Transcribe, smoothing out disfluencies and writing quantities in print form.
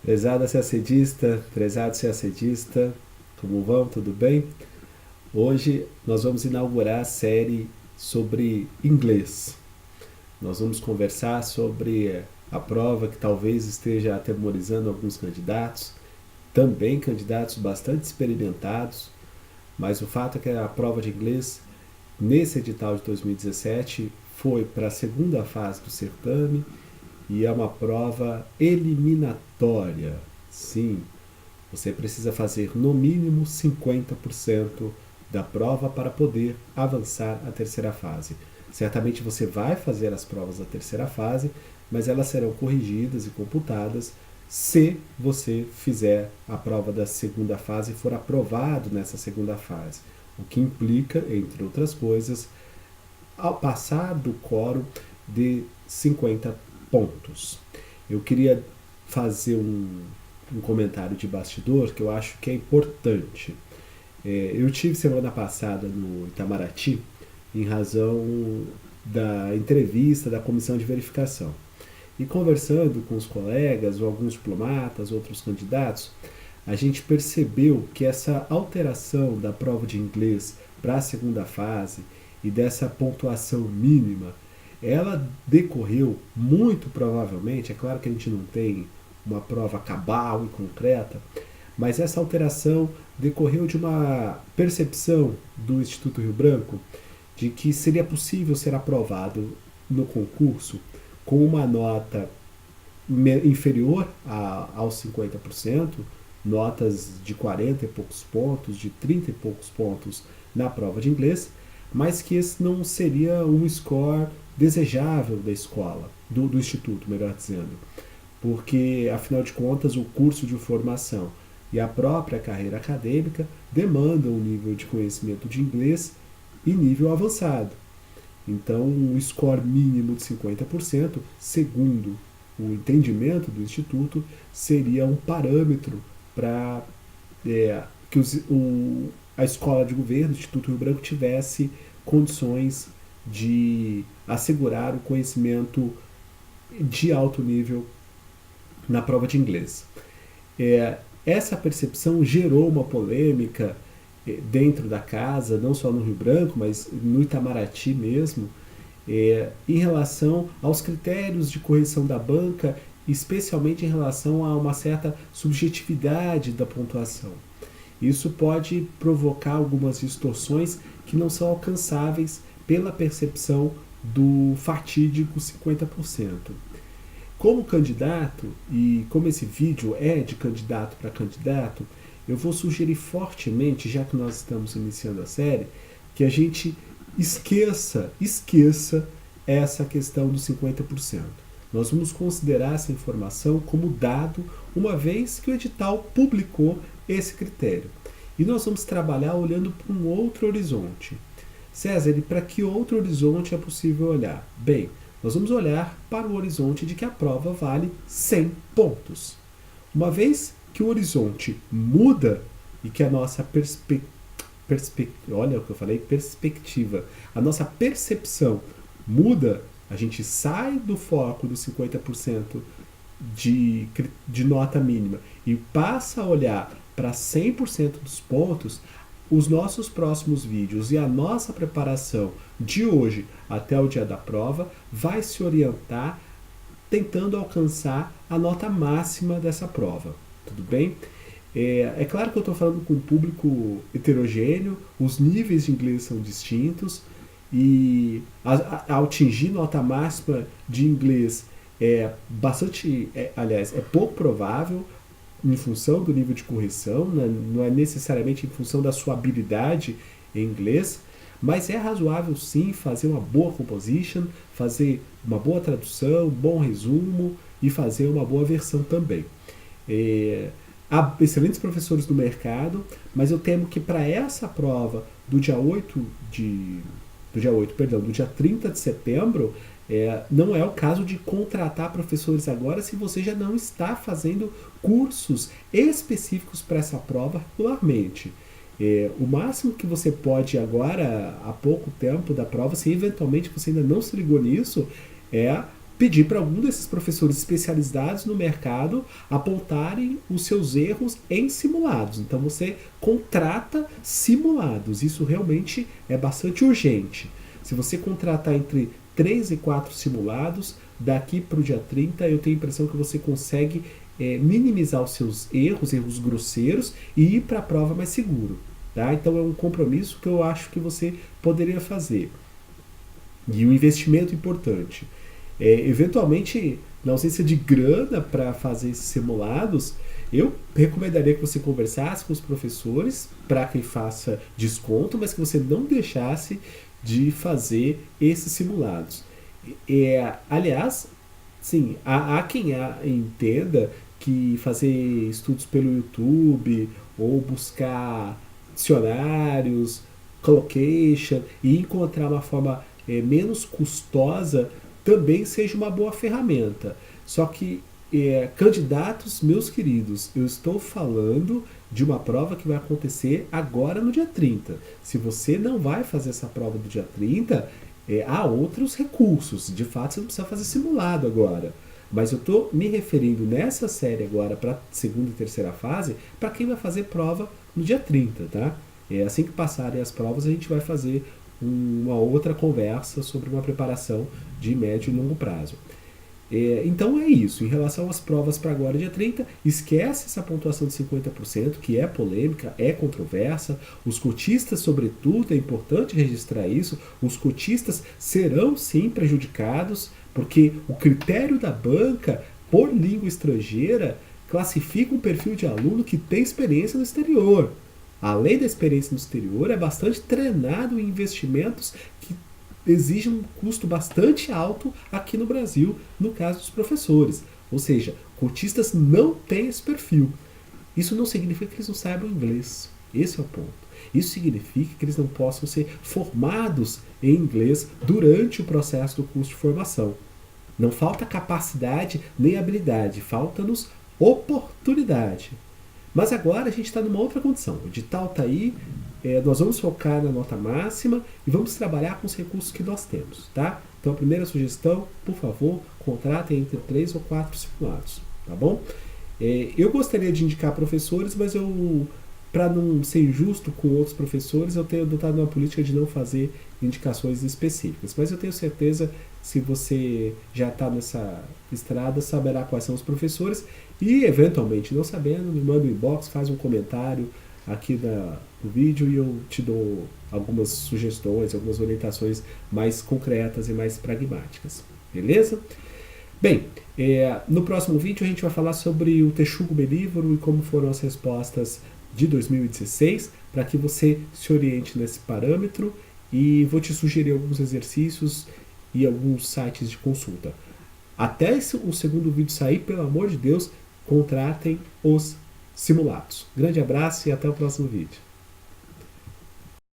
Prezada CACDista, prezado CACDista, como vão? Tudo bem? Hoje nós vamos inaugurar a série sobre inglês. Nós vamos conversar sobre a prova que talvez esteja atemorizando alguns candidatos, também candidatos bastante experimentados, mas o fato é que a prova de inglês, nesse edital de 2017, foi para a segunda fase do certame e é uma prova eliminatória. Sim, você precisa fazer no mínimo 50% da prova para poder avançar à terceira fase. Certamente você vai fazer as provas da terceira fase, mas elas serão corrigidas e computadas se você fizer a prova da segunda fase e for aprovado nessa segunda fase. O que implica, entre outras coisas, ao passar do quórum de 50 pontos. Eu queria fazer um comentário de bastidor que eu acho que é importante. Eu tive semana passada no Itamaraty em razão da entrevista da comissão de verificação. E conversando com os colegas, ou alguns diplomatas, outros candidatos, a gente percebeu que essa alteração da prova de inglês para a segunda fase e dessa pontuação mínima, ela decorreu muito provavelmente, é claro que a gente não tem uma prova cabal e concreta, mas essa alteração decorreu de uma percepção do Instituto Rio Branco de que seria possível ser aprovado no concurso com uma nota inferior aos 50%, notas de 40 e poucos pontos, de 30 e poucos pontos na prova de inglês, mas que esse não seria um score desejável da escola, do instituto, melhor dizendo, porque, afinal de contas, o curso de formação e a própria carreira acadêmica demandam um nível de conhecimento de inglês e nível avançado. Então, um score mínimo de 50%, segundo o entendimento do Instituto, seria um parâmetro para que a escola de governo, o Instituto Rio Branco, tivesse condições de assegurar o conhecimento de alto nível na prova de inglês. Essa percepção gerou uma polêmica dentro da casa, não só no Rio Branco, mas no Itamaraty mesmo, em relação aos critérios de correção da banca, especialmente em relação a uma certa subjetividade da pontuação. Isso pode provocar algumas distorções que não são alcançáveis pela percepção do fatídico 50%. Como candidato, e como esse vídeo é de candidato para candidato, eu vou sugerir fortemente, já que nós estamos iniciando a série, que a gente esqueça essa questão dos 50%. Nós vamos considerar essa informação como dado, uma vez que o edital publicou esse critério. E nós vamos trabalhar olhando para um outro horizonte. César, e para que outro horizonte é possível olhar? Bem, nós vamos olhar para o horizonte de que a prova vale 100 pontos. Uma vez que o horizonte muda e que a nossa olha o que eu falei, perspectiva, a nossa percepção muda, a gente sai do foco dos 50% de nota mínima e passa a olhar para 100% dos pontos. Os nossos próximos vídeos e a nossa preparação de hoje até o dia da prova vai se orientar tentando alcançar a nota máxima dessa prova. Tudo bem? É claro que eu estou falando com um público heterogêneo, os níveis de inglês são distintos e ao atingir nota máxima de inglês aliás, é pouco provável em função do nível de correção, né? Não é necessariamente em função da sua habilidade em inglês, mas é razoável sim fazer uma boa composition, fazer uma boa tradução, um bom resumo e fazer uma boa versão também. Há excelentes professores no mercado, mas eu temo que para essa prova do dia 30 de setembro, não é o caso de contratar professores agora se você já não está fazendo cursos específicos para essa prova regularmente. O máximo que você pode agora, há pouco tempo da prova, se eventualmente você ainda não se ligou nisso, é pedir para algum desses professores especializados no mercado apontarem os seus erros em simulados. Então você contrata simulados. Isso realmente é bastante urgente. Se você contratar entre 3 e 4 simulados, daqui para o dia 30, eu tenho a impressão que você consegue minimizar os seus erros grosseiros e ir para a prova mais seguro. Tá? Então é um compromisso que eu acho que você poderia fazer. E um investimento importante. Eventualmente, na ausência de grana para fazer esses simulados, eu recomendaria que você conversasse com os professores para que faça desconto, mas que você não deixasse de fazer esses simulados. Aliás, sim, há quem entenda que fazer estudos pelo YouTube ou buscar dicionários, collocation e encontrar uma forma menos custosa também seja uma boa ferramenta. Só que, candidatos, meus queridos, eu estou falando de uma prova que vai acontecer agora no dia 30. Se você não vai fazer essa prova do dia 30, há outros recursos. De fato, você não precisa fazer simulado agora. Mas eu estou me referindo nessa série agora para a segunda e terceira fase, para quem vai fazer prova no dia 30, tá? Assim que passarem as provas, a gente vai fazer uma outra conversa sobre uma preparação de médio e longo prazo. Então é isso. Em relação às provas para agora, dia 30, esquece essa pontuação de 50%, que é polêmica, é controversa. Os cotistas, sobretudo, é importante registrar isso, os cotistas serão sim prejudicados, porque o critério da banca, por língua estrangeira, classifica um perfil de aluno que tem experiência no exterior. Além da experiência no exterior, é bastante treinado em investimentos que exigem um custo bastante alto aqui no Brasil, no caso dos professores. Ou seja, cotistas não têm esse perfil. Isso não significa que eles não saibam inglês. Esse é o ponto. Isso significa que eles não possam ser formados em inglês durante o processo do curso de formação. Não falta capacidade nem habilidade, falta-nos oportunidade. Mas agora a gente está numa outra condição. O edital está aí, nós vamos focar na nota máxima e vamos trabalhar com os recursos que nós temos, tá? Então a primeira sugestão, por favor, contratem entre 3 ou 4 simulados, tá bom? Eu gostaria de indicar professores, mas para não ser injusto com outros professores, eu tenho adotado uma política de não fazer indicações específicas. Mas eu tenho certeza, se você já está nessa estrada, saberá quais são os professores e, eventualmente, não sabendo, me manda um inbox, faz um comentário aqui no vídeo e eu te dou algumas sugestões, algumas orientações mais concretas e mais pragmáticas. Beleza? Bem, no próximo vídeo a gente vai falar sobre o Texugo Melífero e como foram as respostas de 2016, para que você se oriente nesse parâmetro, e vou te sugerir alguns exercícios e alguns sites de consulta. Até o segundo vídeo sair, pelo amor de Deus, contratem os simulados. Grande abraço e até o próximo vídeo.